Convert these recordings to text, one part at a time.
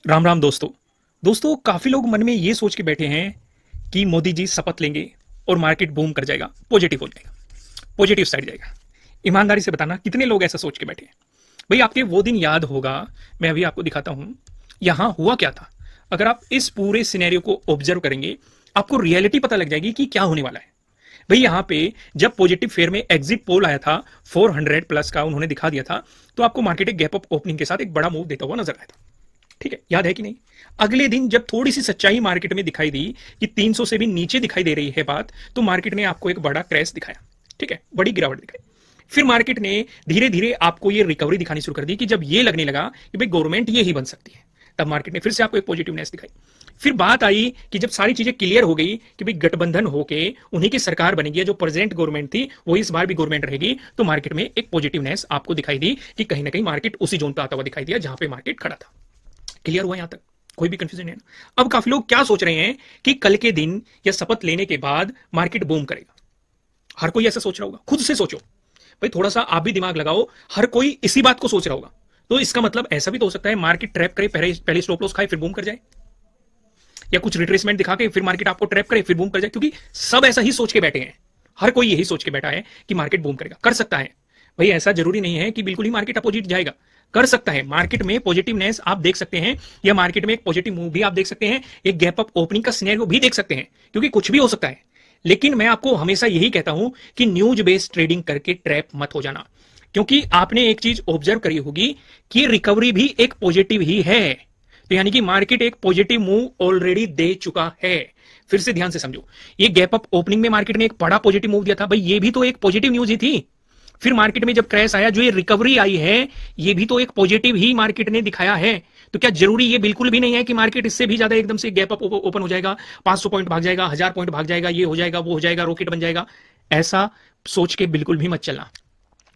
राम राम दोस्तों। दोस्तों, काफी लोग मन में ये सोच के बैठे हैं कि मोदी जी शपथ लेंगे और मार्केट बूम कर जाएगा, पॉजिटिव हो जाएगा, पॉजिटिव साइड जाएगा। ईमानदारी से बताना कितने लोग ऐसा सोच के बैठे हैं? भाई, आपके वो दिन याद होगा। मैं अभी आपको दिखाता हूं यहां हुआ क्या था। अगर आप इस पूरे सिनेरियो को ऑब्जर्व करेंगे, आपको रियलिटी पता लग जाएगी कि क्या होने वाला है। भाई, यहां पे जब पॉजिटिव फेयर में एग्जिट पोल आया था 400 प्लस का उन्होंने दिखा दिया था, तो आपको मार्केट एक गैप अप ओपनिंग के साथ एक बड़ा मूव देता हुआ नजर आया था। ठीक है, याद है कि नहीं? अगले दिन जब थोड़ी सी सच्चाई मार्केट में दिखाई दी कि 300 से भी नीचे दिखाई दे रही है बात, तो मार्केट ने आपको एक बड़ा क्रैश दिखाया। ठीक है, बड़ी गिरावट दिखाई। फिर मार्केट ने धीरे धीरे आपको ये रिकवरी दिखानी शुरू कर दी कि जब ये लगने लगा कि भाई गवर्नमेंट ये ही बन सकती है, तब मार्केट ने फिर से आपको एक पॉजिटिवनेस दिखाई। फिर बात आई कि जब सारी चीजें क्लियर हो गई कि भाई गठबंधन होके उन्हीं की सरकार बनेगी, जो प्रेजेंट गवर्नमेंट थी वो इस बार भी गवर्नमेंट रहेगी, तो मार्केट में एक पॉजिटिवनेस आपको दिखाई दी कि कहीं ना कहीं मार्केट उसी जोन पर आता हुआ दिखाई दिया जहां पे मार्केट खड़ा था। क्लियर हुआ यहां तक? कोई भी कंफ्यूजन नहीं है ना? अब काफी लोग क्या सोच रहे हैं कि कल के दिन या शपथ लेने के बाद मार्केट बूम करेगा। हर कोई ऐसा सोच रहा होगा। खुद से सोचो भाई, थोड़ा सा आप भी दिमाग लगाओ। हर कोई इसी बात को सोच रहा होगा। तो इसका मतलब ऐसा भी तो हो सकता है मार्केट ट्रैप करे, पहले पहले स्टॉप लॉस खाए फिर बूम कर जाए, या कुछ रिट्रेसमेंट दिखा के फिर मार्केट आपको ट्रैप करे फिर बूम कर जाए। क्योंकि सब ऐसा ही सोच के बैठे हैं। हर कोई यही सोच के बैठा है कि मार्केट बूम करेगा। कर सकता है भाई, ऐसा जरूरी नहीं है कि बिल्कुल ही मार्केट अपोजिट जाएगा। कर सकता है। मार्केट में पॉजिटिवनेस आप देख सकते हैं, या मार्केट में एक पॉजिटिव मूव भी आप देख सकते हैं, एक गैप अप ओपनिंग का सिनेरियो भी देख सकते हैं, क्योंकि कुछ भी हो सकता है। लेकिन मैं आपको हमेशा यही कहता हूं कि न्यूज बेस्ड ट्रेडिंग करके ट्रैप मत हो जाना। क्योंकि आपने एक चीज ऑब्जर्व करी होगी कि रिकवरी भी एक पॉजिटिव ही है। तो यानी कि मार्केट एक पॉजिटिव मूव ऑलरेडी दे चुका है। फिर से ध्यान से समझो, ये गैप अप ओपनिंग में मार्केट ने एक बड़ा पॉजिटिव मूव दिया था। भाई, ये भी तो एक पॉजिटिव न्यूज ही थी। फिर मार्केट में जब क्रैश आया, जो ये रिकवरी आई है, ये भी तो एक पॉजिटिव ही मार्केट ने दिखाया है। तो क्या जरूरी ये बिल्कुल भी नहीं है कि मार्केट इससे भी ज्यादा एकदम से गैप अप ओपन हो जाएगा, 500 पॉइंट भाग जाएगा, 1000 पॉइंट भाग जाएगा, ये हो जाएगा, वो हो जाएगा, रॉकेट बन जाएगा? ऐसा सोच के बिल्कुल भी मत चलना।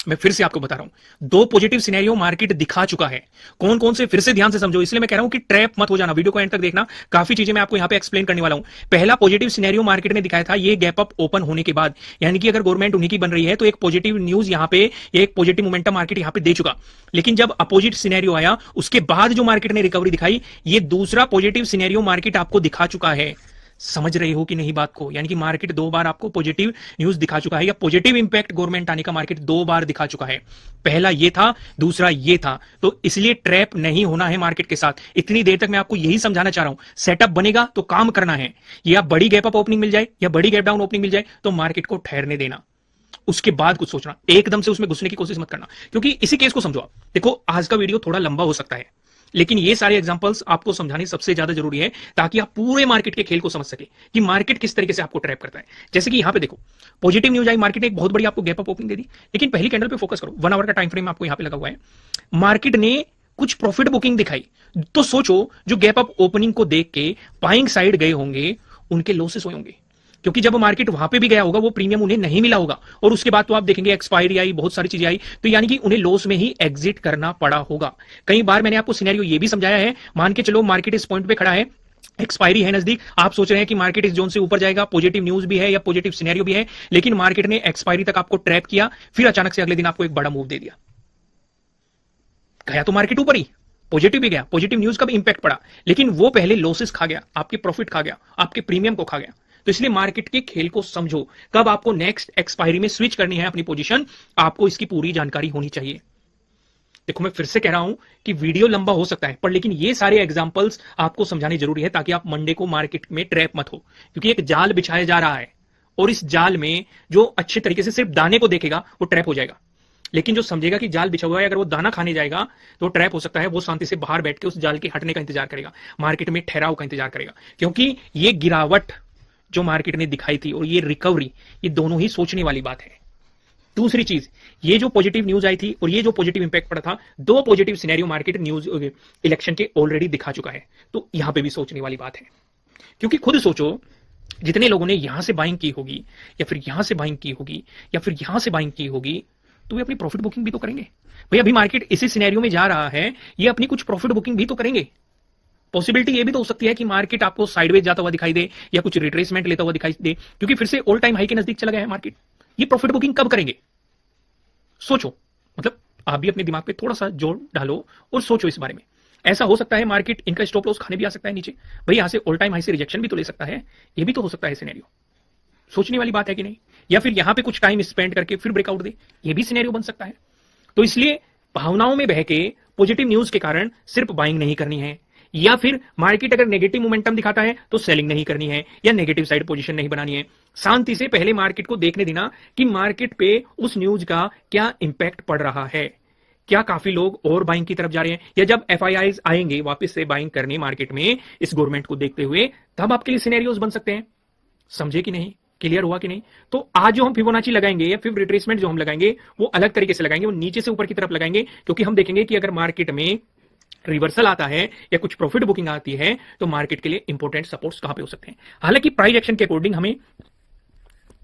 मैं फिर से आपको बता रहा हूं, दो पॉजिटिव सिनेरियो मार्केट दिखा चुका है। कौन कौन से, फिर से ध्यान से समझो। इसलिए मैं कह रहा हूं कि ट्रैप मत हो जाना। वीडियो को एंड तक देखना, काफी चीजें मैं आपको यहां पे एक्सप्लेन करने वाला हूं। पहला पॉजिटिव सिनेरियो मार्केट ने दिखाया था ये गैप अप ओपन होने के बाद, यानी कि अगर गवर्नमेंट उन्हीं की बन रही है तो एक पॉजिटिव न्यूज यहां पे, एक पॉजिटिव मोमेंटम मार्केट यहां पे दे चुका। लेकिन जब अपोजिट सिनेरियो आया, उसके बाद जो मार्केट ने रिकवरी दिखाई, ये दूसरा पॉजिटिव सिनेरियो मार्केट आपको दिखा चुका है। समझ रहे हो कि नहीं बात को? यानी कि मार्केट दो बार आपको पॉजिटिव न्यूज दिखा चुका है, या पॉजिटिव इंपैक्ट गवर्नमेंट आने का मार्केट दो बार दिखा चुका है। पहला ये था, दूसरा ये था। तो इसलिए ट्रैप नहीं होना है मार्केट के साथ। इतनी देर तक मैं आपको यही समझाना चाह रहा हूं, सेटअप बनेगा तो काम करना है। या बड़ी गैप अप ओपनिंग मिल जाए या बड़ी गैप डाउन ओपनिंग मिल जाए, तो मार्केट को ठहरने देना, उसके बाद कुछ सोचना। एकदम से उसमें घुसने की कोशिश मत करना। क्योंकि इसी केस को समझो आप। देखो, आज का वीडियो थोड़ा लंबा हो सकता है, लेकिन ये सारे एग्जांपल्स आपको समझाने सबसे ज्यादा जरूरी है, ताकि आप पूरे मार्केट के खेल को समझ सके कि मार्केट किस तरीके से आपको ट्रैप करता है। जैसे कि यहां पे देखो, पॉजिटिव न्यूज आई, मार्केट ने एक बहुत बड़ी आपको गैप अप ओपनिंग दे दी। लेकिन पहली कैंडल पे फोकस करो, 1 आवर का टाइम फ्रेम आपको यहां पे लगा हुआ है। मार्केट ने कुछ प्रॉफिट बुकिंग दिखाई। तो सोचो, जो गैप अप ओपनिंग को देख के बाइंग साइड गए होंगे, उनके लॉसेस हुए होंगे। क्योंकि जब मार्केट वहां पे भी गया होगा, वो प्रीमियम उन्हें नहीं मिला होगा, और उसके बाद तो आप देखेंगे एक्सपायरी आई, बहुत सारी चीजें आई, तो यानी कि उन्हें लॉस में ही एग्जिट करना पड़ा होगा। कई बार मैंने आपको सिनेरियो ये भी समझाया है। मान के चलो मार्केट इस पॉइंट पे खड़ा है, एक्सपायरी है नजदीक, आप सोच रहे हैं कि मार्केट इस जोन से ऊपर जाएगा, पॉजिटिव न्यूज भी है या पॉजिटिव सिनेरियो भी है, लेकिन मार्केट ने एक्सपायरी तक आपको ट्रैप किया, फिर अचानक से अगले दिन आपको एक बड़ा मूव दे दिया। गया तो मार्केट ऊपर ही, पॉजिटिव भी गया, पॉजिटिव न्यूज का भी इंपैक्ट पड़ा, लेकिन वो पहले लॉसेस खा गया, आपके प्रॉफिट खा गया, आपके प्रीमियम को खा गया। तो इसलिए मार्केट के खेल को समझो, कब आपको नेक्स्ट एक्सपायरी में स्विच करनी है अपनी पोजीशन, आपको इसकी पूरी जानकारी होनी चाहिए। देखो, मैं फिर से कह रहा हूं कि वीडियो लंबा हो सकता है, पर लेकिन ये सारे एग्जांपल्स आपको समझाने जरूरी है, ताकि आप मंडे को मार्केट में ट्रैप मत हो। क्योंकि एक जाल बिछाया जा रहा है, और इस जाल में जो अच्छे तरीके से सिर्फ दाने को देखेगा वो ट्रैप हो जाएगा। लेकिन जो समझेगा कि जाल बिछा हुआ है, अगर वो दाना खाने जाएगा तो ट्रैप हो सकता है, वो शांति से बाहर बैठ के उस जाल के हटने का इंतजार करेगा, मार्केट में ठहराव का इंतजार करेगा। क्योंकि ये गिरावट जो मार्केट ने दिखाई थी और ये रिकवरी, ये दोनों ही सोचने वाली बात है। दूसरी चीज, ये जो पॉजिटिव न्यूज आई थी और ये जो पॉजिटिव इंपैक्ट पड़ा था, दो positive scenario market news election के ऑलरेडी दिखा चुका है। तो यहां पे भी सोचने वाली बात है। क्योंकि खुद सोचो, जितने लोगों ने यहां से बाइंग की होगी, या फिर यहां से बाइंग की होगी, या फिर यहां से बाइंग की होगी, तो वे अपनी प्रॉफिट बुकिंग भी तो करेंगे। भाई, अभी मार्केट इसी सिनेरियो में जा रहा है, ये अपनी कुछ प्रॉफिट बुकिंग भी तो करेंगे। पॉसिबिलिटी ये भी तो हो सकती है कि मार्केट आपको साइडवेज जाता हुआ दिखाई दे, या कुछ रिट्रेसमेंट लेता हुआ दिखाई दे, क्योंकि फिर से ऑल टाइम हाई के नजदीक चला गया है मार्केट। ये प्रॉफिट बुकिंग कब करेंगे? सोचो, मतलब आप भी अपने दिमाग पे थोड़ा सा जोर डालो और सोचो इस बारे में। ऐसा हो सकता है मार्केट इनका स्टॉप लॉस खाने भी आ सकता है नीचे, भाई यहां से ऑल टाइम हाई से रिजेक्शन भी तो ले सकता है, ये भी तो हो सकता है सिनेरियो। सोचने वाली बात है कि नहीं? या फिर यहां पे कुछ टाइम स्पेंड करके फिर ब्रेकआउट दे, ये भी सिनेरियो बन सकता है। तो इसलिए भावनाओं में बह के पॉजिटिव न्यूज के कारण सिर्फ बाइंग नहीं करनी है, या फिर मार्केट अगर नेगेटिव मोमेंटम दिखाता है तो सेलिंग नहीं करनी है या नेगेटिव साइड पोजीशन नहीं बनानी है। शांति से पहले मार्केट को देखने देना कि मार्केट पे उस न्यूज का क्या इंपैक्ट पड़ रहा है, क्या काफी लोग और बाइंग की तरफ जा रहे हैं, या जब एफआईआईज आएंगे वापस से बाइंग करने मार्केट में इस गवर्नमेंट को देखते हुए, तब आपके लिए सिनेरियोज बन सकते हैं। समझे कि नहीं? क्लियर हुआ कि नहीं? तो आज जो हम फिबोनाची लगाएंगे या फिर रिट्रेसमेंट जो हम लगाएंगे वो अलग तरीके से लगाएंगे, वो नीचे से ऊपर की तरफ लगाएंगे, क्योंकि हम देखेंगे कि अगर मार्केट में रिवर्सल आता है या कुछ प्रॉफिट बुकिंग आती है तो मार्केट के लिए इंपॉर्टेंट सपोर्ट्स कहां पे हो सकते हैं। हालांकि प्राइस एक्शन के अकॉर्डिंग हमें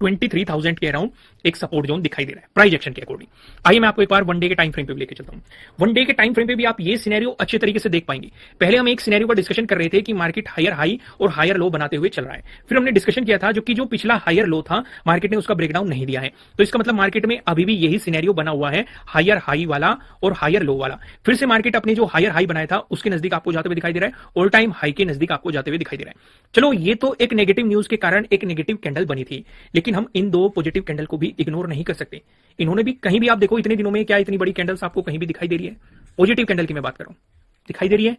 23,000 के अराउंड एक सपोर्ट जोन दिखाई दे रहा है प्राइस एक्शन के अकॉर्डिंग। आइए मैं आपको एक बार वन डे के टाइम फ्रेम पे भी लेके चलता हूं। वन डे के टाइम फ्रेम पे भी आप ये सिनेरियो अच्छे तरीके से देख पाएंगे। पहले हम एक सिनेरियो का डिस्कशन कर रहे थे कि मार्केट हायर हाई और हायर लो बनाते हुए चल रहा है, फिर हमने डिस्कशन किया था जो पिछला हायर लो था मार्केट ने उसका ब्रेकडाउन नहीं दिया है, तो इसका मतलब मार्केट में अभी भी यही सिनेरियो बना हुआ है, हायर हाई वाला और हायर लो वाला। फिर से मार्केट अपने जो हायर हाई बनाया था उसके नजदीक आपको जाते हुए दिखाई दे रहा है, ऑल टाइम हाई के नजदीक आपको जाते हुए दिखाई दे रहा है। चलो ये तो एक नेगेटिव न्यूज के कारण एक नेगेटिव कैंडल बनी थी, लेकिन हम इन दो पॉजिटिव कैंडल को भी इग्नोर नहीं कर सकते। इन्होंने भी कहीं भी आप देखो इतने दिनों में क्या इतनी बड़ी कैंडल्स आपको कहीं भी दिखाई दे रही है? पॉजिटिव कैंडल की मैं बात कर रहा हूं, दिखाई दे रही है?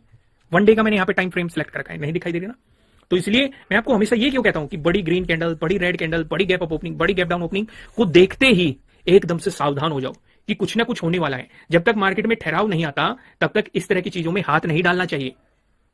वन डे का मैंने यहां पे टाइम फ्रेम सेलेक्ट कर रखा है, नहीं दिखाई दे रही ना? तो इसलिए मैं आपको हमेशा ये क्यों कहता हूं कि बड़ी ग्रीन कैंडल, बड़ी रेड कैंडल, बड़ी गैप अप ओपनिंग, बड़ी गैप डाउन ओपनिंग को देखते ही एकदम से सावधान हो जाओ कि कुछ ना कुछ होने वाला है। जब तक मार्केट में ठहराव नहीं आता तब तक इस तरह की चीजों में हाथ नहीं डालना चाहिए,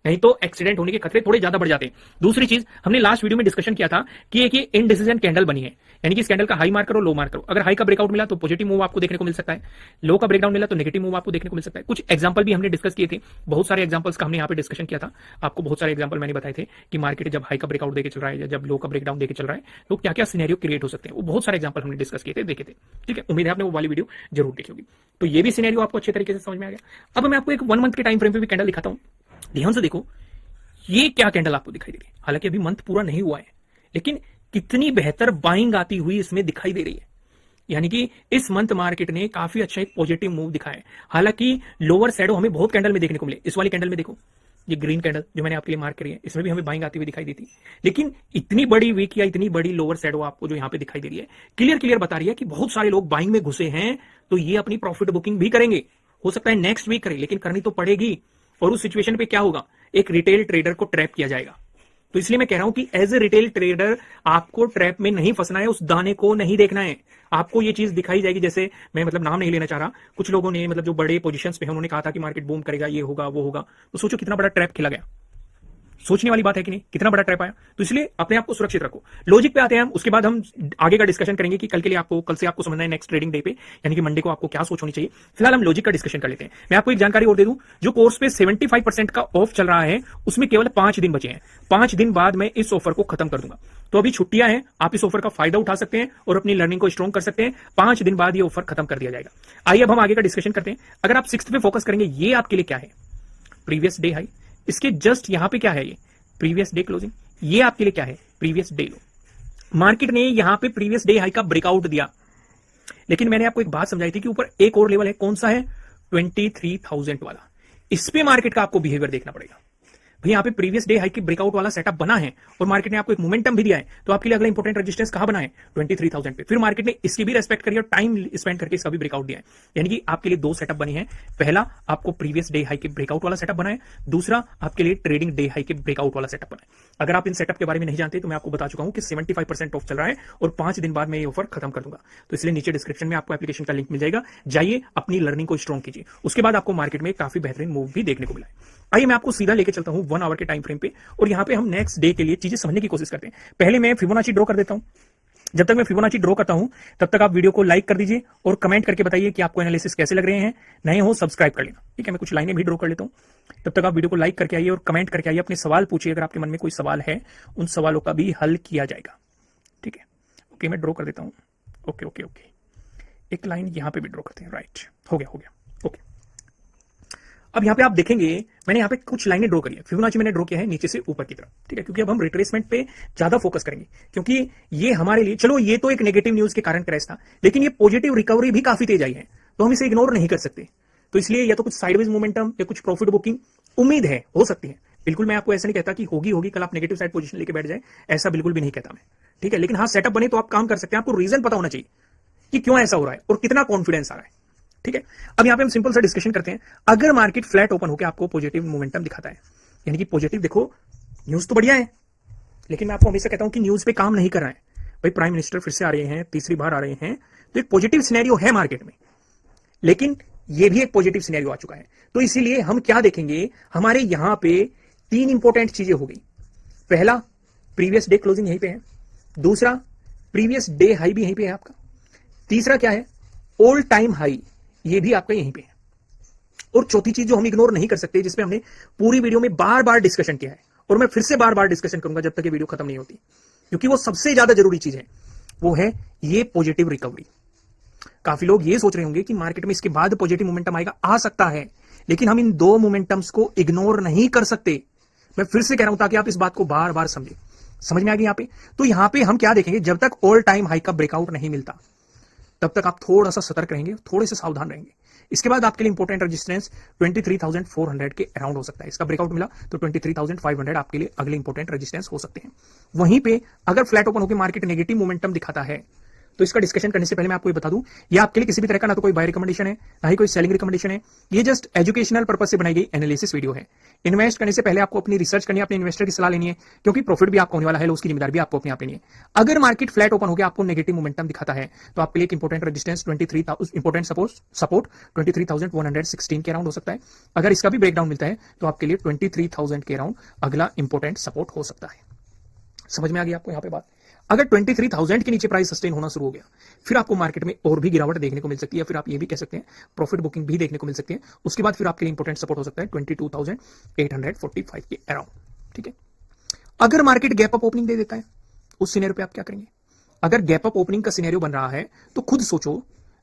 नहीं तो एक्सीडेंट होने के खतरे थोड़े ज्यादा बढ़ जाते हैं। दूसरी चीज हमने लास्ट वीडियो में डिस्कशन किया था कि एक ये इनडिसीजन कैंडल बनी है, यानी कि इस कैंडल का हाई मार्क करो लो मार्क करो, अगर हाई का ब्रेकआउट मिला तो पॉजिटिव मूव आपको देखने को मिल सकता है, लो का ब्रेकडाउन मिला तो नेगेटिव मूव आपको देखने को मिल सकता है। कुछ एग्जांपल भी हमने डिस्कस किए थे, बहुत सारे एग्जांपल्स का हमने यहाँ पे डिस्कशन किया था, आपको बहुत सारे एग्जांपल मैंने बताए थे कि मार्केट जब हाई का ब्रेकआउट देके चल रहा है या जब लो का ब्रेकडाउन देके चल रहा है तो क्या क्या सिनेरियो क्रिएट हो सकते हैं, वो बहुत सारे एग्जांपल हमने डिस्कस किए थे, देखे थे। ठीक है, उम्मीद है आपने वो वाली वीडियो जरूर देखी होगी। तो ये भी सिनेरियो आपको अच्छे तरीके से समझ में आ गया। अब मैं आपको एक 1 मंथ के टाइम फ्रेम पे भी कैंडल दिखाता हूं, ध्यान से देखो ये क्या कैंडल आपको दिखाई दे रही है। हालांकि अभी मंथ पूरा नहीं हुआ है, लेकिन कितनी बेहतर बाइंग आती हुई इसमें दिखाई दे रही है, यानी कि इस मंथ मार्केट ने काफी अच्छा एक पॉजिटिव मूव दिखाया है। हालांकि लोअर शैडो हमें बहुत कैंडल में देखने को मिले, इस वाली कैंडल में देखो ये ग्रीन कैंडल जो मैंने आपके लिए मार्क करी है इसमें भी हमें बाइंग आती हुई दिखाई दी थी, लेकिन इतनी बड़ी वीक या इतनी बड़ी लोअर शैडो आपको जो यहां पे दिखाई दे रही है क्लियर बता रही है कि बहुत सारे लोग बाइंग में घुसे हैं, तो ये अपनी प्रॉफिट बुकिंग भी करेंगे। हो सकता है नेक्स्ट वीक करें, लेकिन करनी तो पड़ेगी। और उस सिचुएशन पे क्या होगा, एक रिटेल ट्रेडर को ट्रैप किया जाएगा। तो इसलिए मैं कह रहा हूं कि एज ए रिटेल ट्रेडर आपको ट्रैप में नहीं फंसना है, उस दाने को नहीं देखना है। आपको ये चीज दिखाई जाएगी, जैसे मैं मतलब नाम नहीं लेना चाह रहा, कुछ लोगों ने मतलब जो बड़े पोजीशंस पे हैं उन्होंने कहा था कि मार्केट बूम करेगा, ये होगा वो होगा, तो सोचो कितना बड़ा ट्रैप खेला गया। सोचने वाली बात है कि नहीं, कितना बड़ा ट्रैप आया। तो इसलिए अपने आप को सुरक्षित रखो। लॉजिक पे आते हैं हम, उसके बाद हम आगे का डिस्कशन करेंगे कि कल के लिए आपको, कल से आपको समझना है नेक्स्ट ट्रेडिंग डे पे, यानी कि मंडे को आपको क्या सोच होनी चाहिए। फिलहाल हम लॉजिक का डिस्कशन कर लेते हैं। मैं आपको एक जानकारी और दे दूं, जो कोर्स पे 75% का ऑफ चल रहा है उसमें केवल 5 दिन बचे हैं। 5 दिन बाद मैं इस ऑफर को खत्म कर दूंगा, तो अभी छुट्टियां हैं, आप इस ऑफर का फायदा उठा सकते हैं और अपनी लर्निंग को स्ट्रॉन्ग कर सकते हैं। 5 दिन बाद ये ऑफर खत्म कर दिया जाएगा। आइए अब हम आगे का डिस्कशन करते हैं। अगर आप 6th पे फोकस करेंगे, ये आपके लिए क्या है, प्रीवियस डे हाई, इसके जस्ट यहां पे क्या है, ये प्रीवियस डे क्लोजिंग, ये आपके लिए क्या है, प्रीवियस डे लो। मार्केट ने यहां पे प्रीवियस डे हाई का ब्रेकआउट दिया, लेकिन मैंने आपको एक बात समझाई थी कि ऊपर एक और लेवल है, कौन सा है, 23,000 वाला। इस पे मार्केट का आपको बिहेवियर देखना पड़ेगा। भाई यहाँ पे प्रीवियस डे हाई की ब्रेकआउट वाला सेटअप बना है और मार्केट ने आपको एक मोमेंटम भी दिया है, तो आपके लिए अगला इंपॉर्टेंट रेजिस्टेंस कहां बना है, 23,000 पे। फिर मार्केट ने इसकी भी रेस्पेक्ट करी और टाइम स्पेंड करके इसका भी ब्रेकआउट दिया है, यानी कि आपके लिए 2 सेटअप बने हैं। पहला आपको प्रीवियस डे हाई के ब्रेकआउट वाला सेटअप बना है, दूसरा आपके लिए ट्रेडिंग डे हाई के ब्रेकआउट वाला सेटअप बना है। अगर आप इन सेटअप के बारे में नहीं जानते तो मैं आपको बता चुका हूं कि 75% ऑफ चल रहा है और 5 दिन बाद मैं ये ऑफर खत्म कर दूंगा। तो इसलिए नीचे डिस्क्रिप्शन में आपको एप्लीकेशन का लिंक मिल जाएगा, जाइए अपनी लर्निंग को स्ट्रॉन्ग कीजिए, उसके बाद आपको मार्केट में काफी बेहतरीन मूव भी देखने को मिला है। आइए मैं आपको सीधा लेके चलता हूं 1 आवर के टाइम फ्रेम पे, और यहां पे हम नेक्स्ट डे के लिए चीजें समझने की कोशिश करते हैं। पहले मैं फिबोनाची ड्रॉ कर देता हूं। जब तक मैं फिबोनाची ड्रॉ करता हूं तब तक आप वीडियो को लाइक कर दीजिए और कमेंट करके बताइए कि आपको एनालिसिस कैसे लग रहे हैं। नए हो सब्सक्राइब कर लेना, ठीक है। मैं कुछ लाइनें भी ड्रॉ कर लेता हूं, तब तक आप वीडियो को लाइक करके आइए और कमेंट करके आइए, अपने सवाल पूछिए। अगर आपके मन में कोई सवाल है उन सवालों का भी हल किया जाएगा, ठीक है। ओके, मैं ड्रॉ कर देता हूं। ओके ओके ओके, एक लाइन यहां पे भी ड्रॉ करते हैं। राइट, हो गया ओके। अब यहाँ पे आप देखेंगे मैंने यहाँ पे कुछ लाइनें ड्रॉ करी है। फिबोनाची मैंने ड्रॉ किया है नीचे से ऊपर की तरफ, ठीक है, क्योंकि अब हम रिट्रेसमेंट पे ज्यादा फोकस करेंगे, क्योंकि ये हमारे लिए, चलो ये तो एक नेगेटिव न्यूज के कारण क्रैश था, लेकिन ये पॉजिटिव रिकवरी भी काफी तेज आई है, तो हम इसे इग्नोर नहीं कर सकते। तो इसलिए या तो कुछ साइडवेज मोमेंटम या कुछ प्रॉफिट बुकिंग उम्मीद है, हो सकती है। बिल्कुल मैं आपको ऐसा नहीं कहता कि होगी होगी कल आप नेगेटिव साइड पोजीशन लेके बैठ जाए, ऐसा बिल्कुल भी नहीं कहता मैं, ठीक है। लेकिन हाँ, सेटअप बने तो आप काम कर सकते हैं। आपको रीजन पता होना चाहिए कि क्यों ऐसा हो रहा है और कितना कॉन्फिडेंस आ रहा है, ठीक है। अब यहां पे हम सिंपल सा डिस्कशन करते हैं। अगर मार्केट फ्लैट ओपन होकर आपको पॉजिटिव मोमेंटम दिखाता है, यानी कि पॉजिटिव, देखो न्यूज तो बढ़िया है, लेकिन मैं आपको हमेशा कहता हूं कि न्यूज पे काम नहीं कर रहा है। भाई प्राइम मिनिस्टर फिर से आ रहे हैं, तीसरी बार आ रहे हैं, तो एक पॉजिटिव सिनेरियो है मार्केट में, लेकिन ये भी एक पॉजिटिव सिनेरियो आ चुका है। तो इसीलिए हम क्या देखेंगे, हमारे यहां पे तीन इंपॉर्टेंट चीजें हो गई। पहला, प्रीवियस डे क्लोजिंग यहीं पे है। दूसरा, प्रीवियस डे हाई भी यहीं पे है आपका। तीसरा क्या है, ऑल टाइम हाई, ये भी आपका यहीं पे है। और चौथी चीज जो हम इग्नोर नहीं कर सकते, जिसपे हमने पूरी वीडियो में बार बार डिस्कशन किया है, और मैं फिर से बार बार डिस्कशन करूंगा जब तक ये वीडियो खत्म नहीं होती, क्योंकि वो सबसे ज्यादा जरूरी चीज है, वो है ये पॉजिटिव रिकवरी। काफी लोग ये सोच रहे होंगे कि मार्केट में इसके बाद पॉजिटिव मोमेंटम आएगा, आ सकता है, लेकिन हम इन दो मोमेंटम्स को इग्नोर नहीं कर सकते। मैं फिर से कह रहा हूं ताकि आप इस बात को बार बार समझें। समझ में आ गई यहां पे? तो यहां पे हम क्या देखेंगे, जब तक ऑल टाइम हाई का ब्रेकआउट नहीं मिलता तब तक आप थोड़ा सा सतर्क रहेंगे, थोड़े से सावधान रहेंगे। इसके बाद आपके लिए इंपॉर्टेंट रेजिस्टेंस 23,400 के अराउंड हो सकता है। इसका ब्रेकआउट मिला तो 23,500 आपके लिए अगले इंपॉर्टेंट रेजिस्टेंस हो सकते हैं। वहीं पे अगर फ्लैट ओपन होकर मार्केट नेगेटिव मोमेंटम दिखाता है, तो इसका डिस्कशन करने से पहले मैं आपको ये बता दूं, ये आपके लिए किसी भी तरह का ना तो कोई बाय रिकमेंडेशन है, ना ही कोई सेलिंग रिकमेंडेशन है। ये जस्ट एजुकेशनल पर्पस से बनाई गई एनालिसिस वीडियो है। इन्वेस्ट करने से पहले आपको अपनी रिसर्च करनी है, अपने इन्वेस्टर की सलाह लेनी है, क्योंकि प्रॉफिट भी आपको होने वाला है, लॉस की जिम्मेदारी भी आपको अपने आप लेनी है। अगर मार्केट फ्लैट ओपन होकर आपको नेगेटिव मोमेंटम दिखाता है, तो आपके लिए एक इंपॉर्टेंट रेजिस्टेंस 23,000, इंपॉर्टेंट सपोर्ट 23,116 के अराउंड हो सकता है। अगर इसका भी ब्रेकडाउन मिलता है तो आपके लिए 23,000 के अराउंड अगला इंपॉर्टेंट सपोर्ट हो सकता है। समझ में आ गई आपको यहां पे बात? अगर 23,000 के नीचे प्राइस सस्टेन होना शुरू हो गया, फिर आपको मार्केट में और भी गिरावट देखने को मिल सकती है, फिर आप ये भी कह सकते हैं प्रॉफिट बुकिंग भी देखने को मिल सकती है। उसके बाद फिर आपके लिए इंपॉर्टेंट सपोर्ट हो सकता है 22,845 के अराउंड, ठीक है। अगर मार्केट गैप अप ओपनिंग दे देता है, उस सिनेरियो पे आप क्या करेंगे? अगर गैप अप ओपनिंग का सिनेरियो बन रहा है तो खुद सोचो,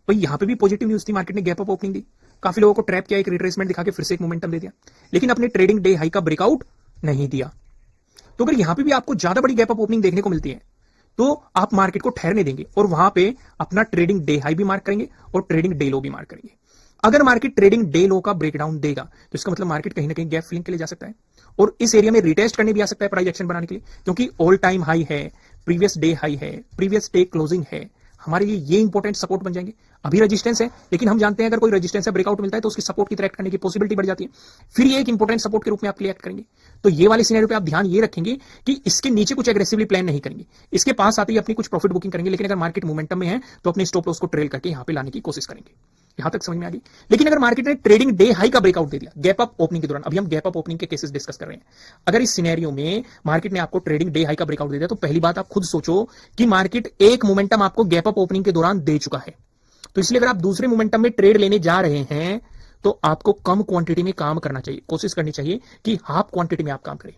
भाई यहां पे भी पॉजिटिव न्यूज थी, मार्केट ने गैप अप ओपनिंग दी, काफी लोगों को ट्रैप किया, एक रिट्रेसमेंट दिखा के फिर से एक मोमेंटम दे दिया, लेकिन अपने ट्रेडिंग डे हाई का ब्रेकआउट नहीं दिया। तो अगर यहां पे भी आपको ज्यादा बड़ी गैप अप ओपनिंग देखने को मिलती है, तो आप मार्केट को ठहरने देंगे और वहां पे अपना ट्रेडिंग डे हाई भी मार्क करेंगे और ट्रेडिंग डे लो भी मार्क करेंगे। अगर मार्केट ट्रेडिंग डे लो का ब्रेकडाउन देगा, तो इसका मतलब मार्केट कहीं ना कहीं गैप फिलिंग के लिए जा सकता है और इस एरिया में रिटेस्ट करने भी आ सकता है प्राइस एक्शन बनाने के लिए, क्योंकि ऑल टाइम हाई है, प्रीवियस डे हाई है, प्रीवियस डे क्लोजिंग है, हमारे लिए ये इंपॉर्टेंट सपोर्ट बन जाएंगे। अभी रेजिस्टेंस है, लेकिन हम जानते हैं अगर कोई रेजिस्टेंस है, ब्रेकआउट मिलता है तो उसकी सपोर्ट की तरह एक्ट करने की पॉसिबिलिटी बढ़ जाती है, फिर ये एक इंपॉर्टेंट सपोर्ट के रूप में आपके लिए एक्ट करेंगे। तो ये वाले सिनेरियो पे आप ध्यान ये रखेंगे कि इसके नीचे कुछ एग्रेसिवली प्लान नहीं करेंगे, इसके पास आते ही अपनी कुछ प्रॉफिट बुकिंग करेंगे, लेकिन अगर मार्केट मोमेंटम में है तो अपने स्टॉप लॉस को ट्रेल करके यहां पे लाने की कोशिश करेंगे। यहां तक समझ में आ गई? लेकिन अगर मार्केट ने ट्रेडिंग डे हाई का ब्रेकआउट दे दिया गैप अप ओपनिंग के दौरान, अभी हम गैप अप ओपनिंग के केसेस डिस्कस कर रहे हैं, अगर इस सिनेरियो में मार्केट ने आपको ट्रेडिंग डे हाई का ब्रेकआउट दे दिया, तो पहली बात आप खुद सोचो कि मार्केट एक मोमेंटम आपको गैप अप ओपनिंग के दौरान दे चुका है। तो इसलिए अगर आप दूसरे मोमेंटम में ट्रेड लेने जा रहे हैं तो आपको कम क्वांटिटी में काम करना चाहिए, कोशिश करनी चाहिए कि हाफ क्वांटिटी में आप काम करें,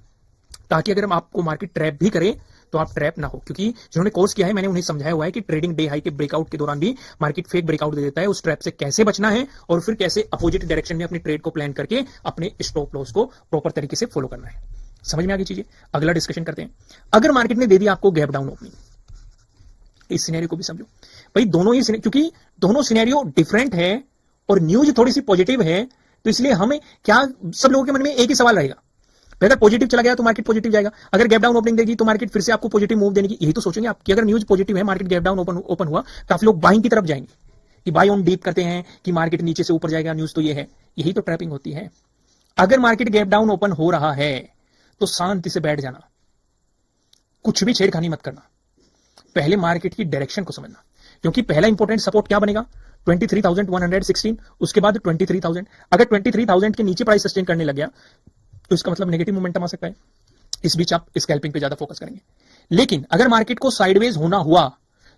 ताकि अगर हम आपको मार्केट ट्रैप भी करें तो आप ट्रैप ना हो। क्योंकि जिन्होंने कोर्स किया है मैंने उन्हें समझाया हुआ है कि ट्रेडिंग डे हाई के ब्रेकआउट के दौरान भी मार्केट फेक ब्रेकआउट दे देता है, उस ट्रैप से कैसे बचना है और फिर कैसे अपोजिट डायरेक्शन में अपनी ट्रेड को प्लान करके अपने स्टॉप लॉस को प्रॉपर तरीके से फॉलो करना है। समझ में आ गई चीजें? अगला डिस्कशन करते हैं। अगर मार्केट ने दे दिया आपको गैप डाउन ओपनिंग, इस सिनेरियो को भी समझो भाई, दोनों ही क्योंकि दोनों सिनेरियो डिफरेंट है और न्यूज थोड़ी सी पॉजिटिव है, तो इसलिए हमें क्या, सब लोगों के मन में एक ही सवाल रहेगा, अगर पॉजिटिव चला गया तो मार्केट पॉजिटिव जाएगा, अगर गैप डाउन ओपनिंग देगी तो मार्केट फिर से आपको पॉजिटिव मूव देने की, यही तो सोचेंगे आप कि अगर न्यूज पॉजिटिव है, मार्केट गैप डाउन ओपन हुआ, काफी लोग बाइंग की तरफ जाएंगे कि बाय ऑन डीप करते हैं कि मार्केट नीचे से ऊपर जाएगा, न्यूज तो ये है, यही तो ट्रैपिंग होती है। अगर मार्केट गैप डाउन ओपन हो रहा है तो शांति से बैठ जाना, कुछ भी छेड़खानी मत करना, पहले मार्केट की डायरेक्शन को समझना, क्योंकि पहला इंपॉर्टेंट सपोर्ट क्या बनेगा 23,116, उसके बाद 23,000। अगर 23,000 के नीचे प्राइस सस्टेन करने लग गया तो इसका मतलब नेगेटिव मोमेंटम आ सकता है, इस बीच आप स्कैल्पिंग पे ज्यादा फोकस करेंगे। लेकिन अगर मार्केट को साइडवेज होना हुआ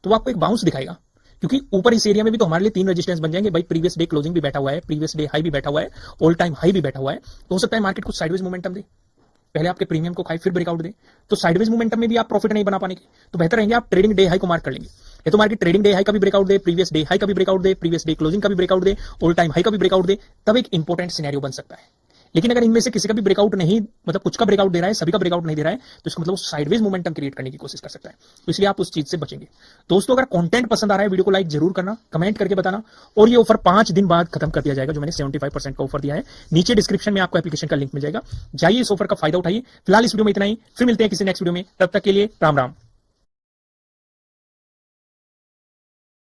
तो आपको एक बाउंस दिखाएगा, क्योंकि ऊपर इस एरिया में भी तो हमारे लिए तीन रेजिस्टेंस बन जाएंगे भाई, प्रीवियस डे क्लोजिंग भी बैठा हुआ है, प्रीवियस डे हाई भी बैठा हुआ है, ऑल टाइम हाई भी बैठा हुआ है, तो हो सकता है मार्केट कुछ साइडवेज मोमेंटम दे, पहले आपके प्रीमियम को खाए फिर ब्रेकआउट दे, तो साइडवेज मोमेंटम में भी आप प्रॉफिट नहीं बना पाने की, तो बेहतर रहेंगे आप ट्रेडिंग डे हाई को मार्क कर लेंगे। या तो मार्केट ट्रेडिंग डे हाई का भी ब्रेकआउट दे, प्रीवियस डे हाई का भी ब्रेकआउट दे, प्रीवियस डे क्लोजिंग का भी ब्रेकआउट दे, ऑल टाइम हाई का भी ब्रेकआउट दे, तब एक इंपॉर्टेंट सिनेरियो बन सकता है। लेकिन अगर इनमें से किसी का भी ब्रेकआउट नहीं, मतलब कुछ का ब्रेकआउट दे रहा है, सभी का ब्रेकआउट नहीं दे रहा है, तो इसका मतलब वो साइडवेज मोमेंटम क्रिएट करने की कोशिश कर सकता है। तो इसलिए आप उस चीज से बचेंगे। दोस्तों अगर कंटेंट पसंद आ रहा है, वीडियो को लाइक जरूर करना, कमेंट करके बताना, और ये ऑफर 5 दिन बाद खत्म कर दिया जाएगा, जो मैंने 75% का ऑफर दिया है। नीचे डिस्क्रिप्शन में आपको एप्लीकेशन का लिंक मिल जाएगा, जाइए इस ऑफर का फायदा उठाइए। फिलहाल इस वीडियो में इतना ही, फिर मिलते हैं किसी नेक्स्ट वीडियो में, तब तक के लिए राम राम।